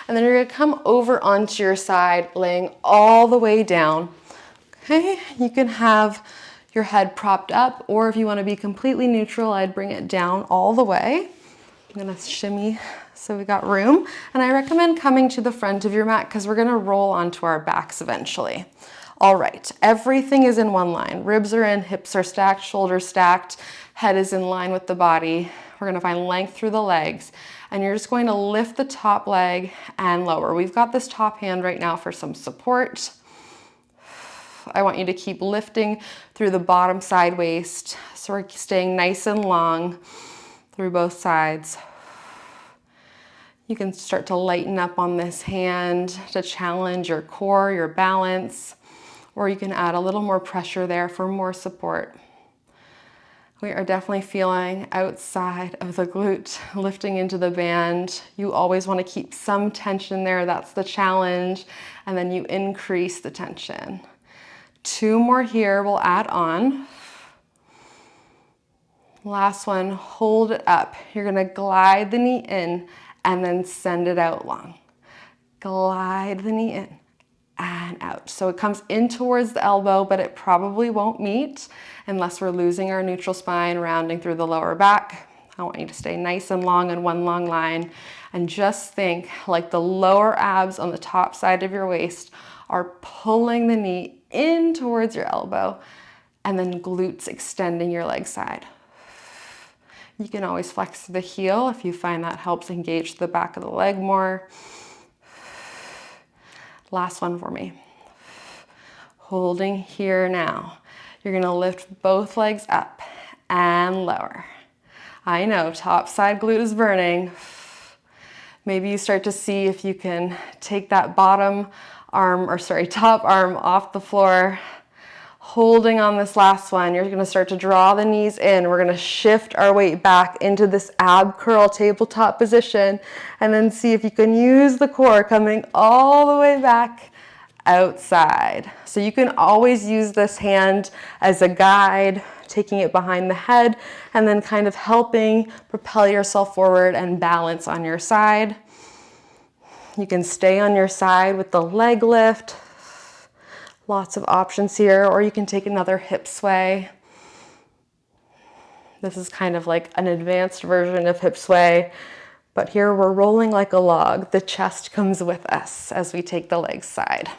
And then you're gonna come over onto your side, laying all the way down. Okay, you can have your head propped up, or if you wanna be completely neutral, I'd bring it down all the way. I'm gonna shimmy so we got room. And I recommend coming to the front of your mat because we're gonna roll onto our backs eventually. All right, everything is in one line. Ribs are in, hips are stacked, shoulders stacked, head is in line with the body. We're gonna find length through the legs, and you're just going to lift the top leg and lower. We've got this top hand right now for some support. I want you to keep lifting through the bottom side waist, so we're staying nice and long through both sides. You can start to lighten up on this hand to challenge your core, your balance, or you can add a little more pressure there for more support. We are definitely feeling outside of the glute, lifting into the band. You always want to keep some tension there, that's the challenge, and then you increase the tension. 2 more here, we'll add on. Last one, hold it up. You're gonna glide the knee in and then send it out long. Glide the knee in and out. So it comes in towards the elbow, but it probably won't meet unless we're losing our neutral spine, rounding through the lower back. I want you to stay nice and long in one long line, and just think like the lower abs on the top side of your waist are pulling the knee in towards your elbow, and then glutes extending your leg side. You can always flex the heel if you find that helps engage the back of the leg more. Last one for me. Holding here now. You're gonna lift both legs up and lower. I know, top side glute is burning. Maybe you start to see if you can take that top arm off the floor. Holding on this last one, you're gonna start to draw the knees in. We're gonna shift our weight back into this ab curl tabletop position, and then see if you can use the core coming all the way back outside. So you can always use this hand as a guide, taking it behind the head, and then kind of helping propel yourself forward and balance on your side. You can stay on your side with the leg lift. Lots of options here, or you can take another hip sway. This is kind of like an advanced version of hip sway, but here we're rolling like a log. The chest comes with us as we take the leg side.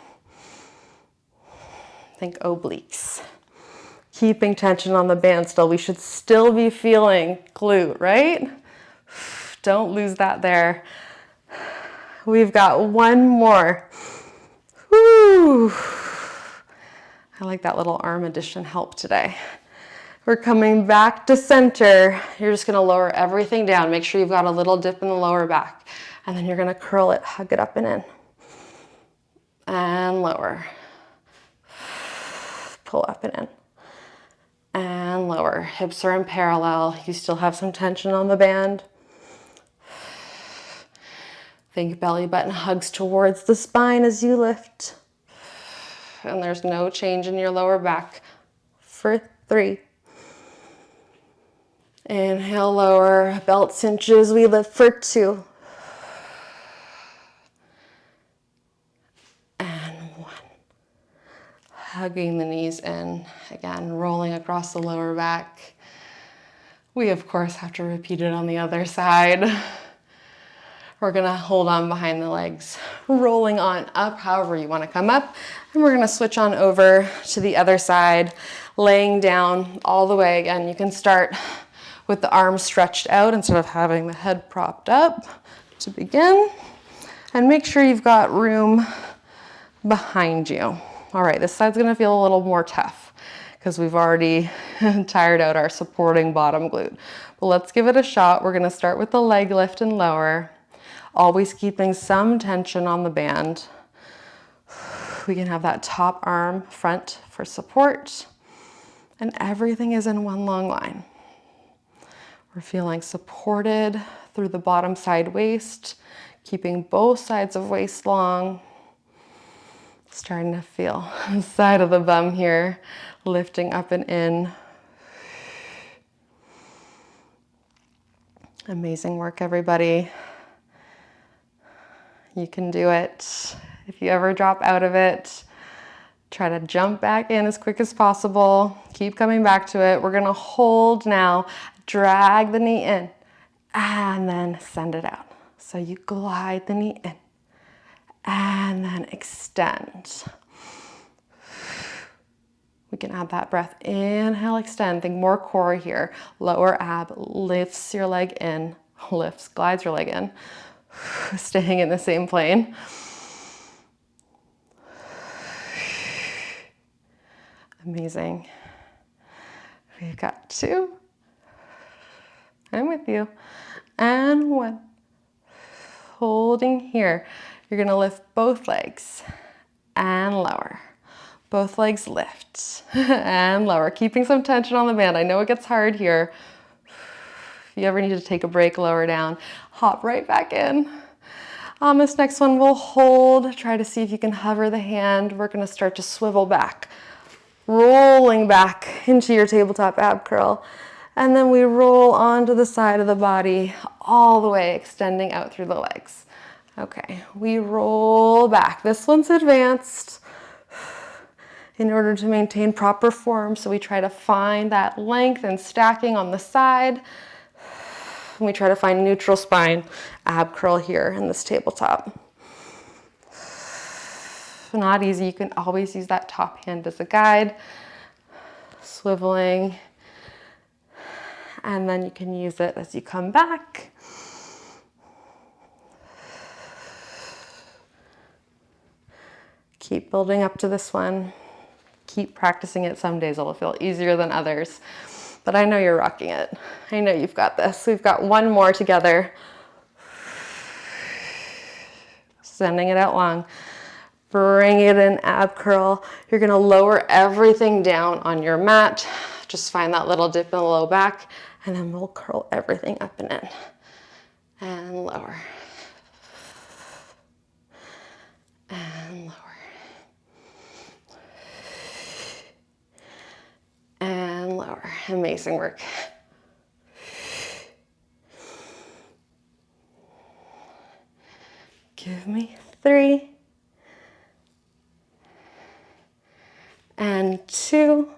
Think obliques. Keeping tension on the band still. We should still be feeling glute, right? Don't lose that there. We've got one more. Woo! I like that little arm addition help today. We're coming back to center. You're just gonna lower everything down. Make sure you've got a little dip in the lower back. And then you're gonna curl it, hug it up and in. And lower. Pull up and in. And lower. Hips are in parallel. You still have some tension on the band. Think belly button hugs towards the spine as you lift. And there's no change in your lower back for 3. Inhale, lower, belt cinches, we lift for 2. And 1. Hugging the knees in, again, rolling across the lower back. We, of course, have to repeat it on the other side. We're gonna hold on behind the legs, rolling on up however you wanna come up. And we're gonna switch on over to the other side, laying down all the way. Again, you can start with the arms stretched out instead of having the head propped up to begin. And make sure you've got room behind you. All right, this side's gonna feel a little more tough because we've already tired out our supporting bottom glute. But let's give it a shot. We're gonna start with the leg lift and lower. Always keeping some tension on the band. We can have that top arm front for support, and everything is in one long line. We're feeling supported through the bottom side waist, keeping both sides of waist long. Starting to feel the side of the bum here, lifting up and in. Amazing work, everybody. You can do it. If you ever drop out of it, try to jump back in as quick as possible. Keep coming back to it. We're gonna hold now. Drag the knee in and then send it out. So you glide the knee in and then extend. We can add that breath. Inhale, extend. Think more core here. Lower ab lifts your leg in, lifts, glides your leg in. Staying in the same plane. Amazing. We've got 2. I'm with you. And 1. Holding here. You're gonna lift both legs and lower. Both legs lift and lower. Keeping some tension on the band. I know it gets hard here. If you ever need to take a break, lower down. Hop right back in. On this next one, we'll hold. Try to see if you can hover the hand. We're gonna start to swivel back. Rolling back into your tabletop ab curl. And then we roll onto the side of the body, all the way extending out through the legs. Okay, we roll back. This one's advanced in order to maintain proper form. So we try to find that length and stacking on the side. And we try to find neutral spine ab curl here in this tabletop. Not easy. You can always use that top hand as a guide. Swiveling. And then you can use it as you come back. Keep building up to this one. Keep practicing it. Some days it'll feel easier than others, but I know you're rocking it. I know you've got this. We've got 1 more together. Sending it out long. Bring it in, ab curl. You're gonna lower everything down on your mat. Just find that little dip in the low back, and then we'll curl everything up and in. And lower. And lower. And lower. Amazing work. Give me 3. And 2.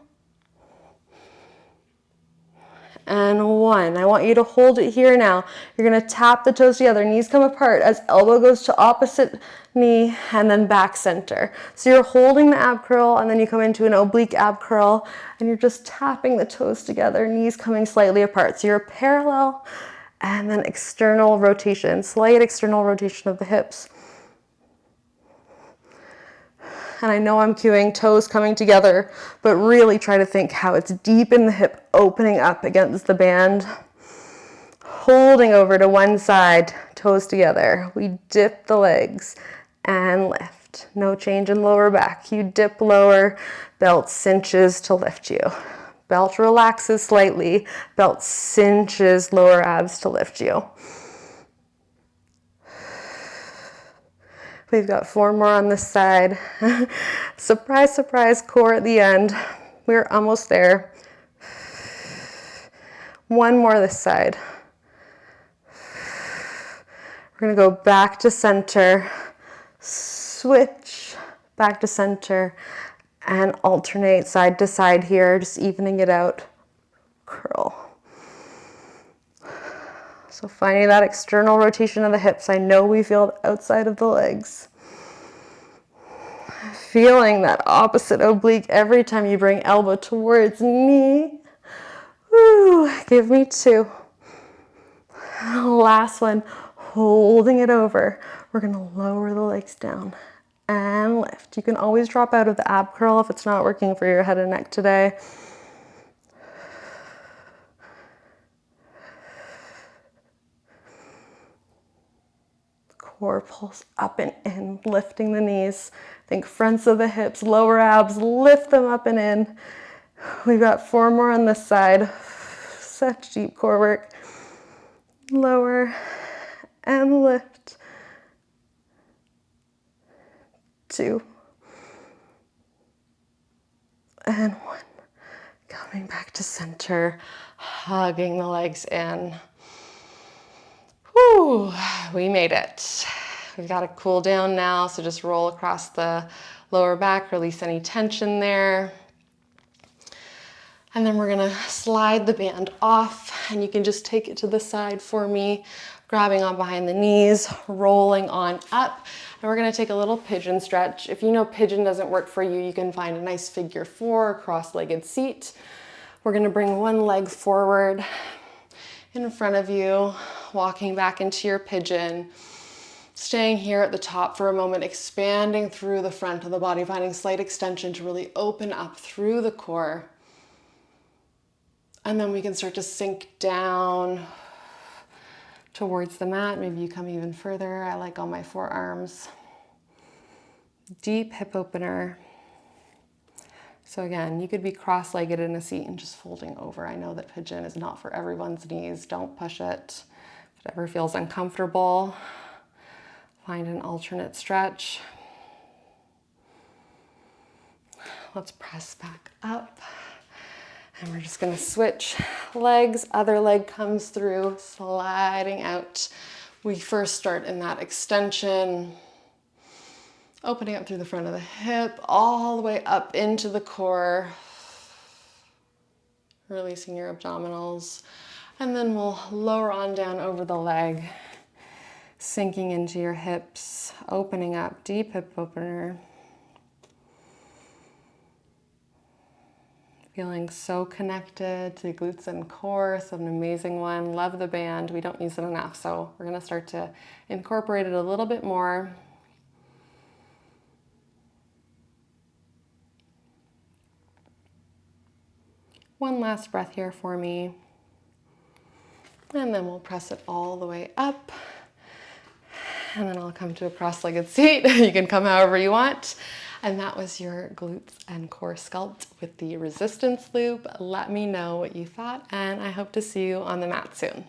And 1. I want you to hold it here now. You're gonna tap the toes together, knees come apart as elbow goes to opposite knee and then back center. So you're holding the ab curl and then you come into an oblique ab curl and you're just tapping the toes together, knees coming slightly apart. So you're parallel and then external rotation, slight external rotation of the hips. And I know I'm cueing toes coming together, but really try to think how it's deep in the hip, opening up against the band. Holding over to one side, toes together. We dip the legs and lift. No change in lower back. You dip lower, belt cinches to lift you. Belt relaxes slightly, belt cinches lower abs to lift you. We've got 4 more on this side. Surprise, surprise, core at the end. We're almost there. 1 more this side. We're gonna go back to center, switch, back to center, and alternate side to side here, just evening it out. Curl. So finding that external rotation of the hips. I know we feel the outside of the legs. Feeling that opposite oblique every time you bring elbow towards knee. Woo, give me 2. Last one, holding it over. We're gonna lower the legs down and lift. You can always drop out of the ab curl if it's not working for your head and neck today. Core pulse up and in, lifting the knees. Think fronts of the hips, lower abs, lift them up and in. We've got 4 more on this side. Such deep core work. Lower and lift. 2. And 1. Coming back to center, hugging the legs in. Whew, we made it. We've got a cool down now, so just roll across the lower back, release any tension there. And then we're gonna slide the band off, and you can just take it to the side for me, grabbing on behind the knees, rolling on up. And we're gonna take a little pigeon stretch. If you know pigeon doesn't work for you, you can find a nice figure 4, cross-legged seat. We're gonna bring one leg forward in front of you, walking back into your pigeon. Staying here at the top for a moment, expanding through the front of the body, finding slight extension to really open up through the core. And then we can start to sink down towards the mat. Maybe you come even further. I like on my forearms. Deep hip opener. So again, you could be cross-legged in a seat and just folding over. I know that pigeon is not for everyone's knees. Don't push it. Whatever feels uncomfortable. Find an alternate stretch. Let's press back up. And we're just gonna switch legs. Other leg comes through, sliding out. We first start in that extension, opening up through the front of the hip, all the way up into the core. Releasing your abdominals. And then we'll lower on down over the leg. Sinking into your hips, opening up, deep hip opener. Feeling so connected to glutes and core, so an amazing one. Love the band, we don't use it enough, so we're gonna start to incorporate it a little bit more. One last breath here for me. And then we'll press it all the way up. And then I'll come to a cross-legged seat. You can come however you want. And that was your glutes and core sculpt with the resistance loop. Let me know what you thought, and I hope to see you on the mat soon.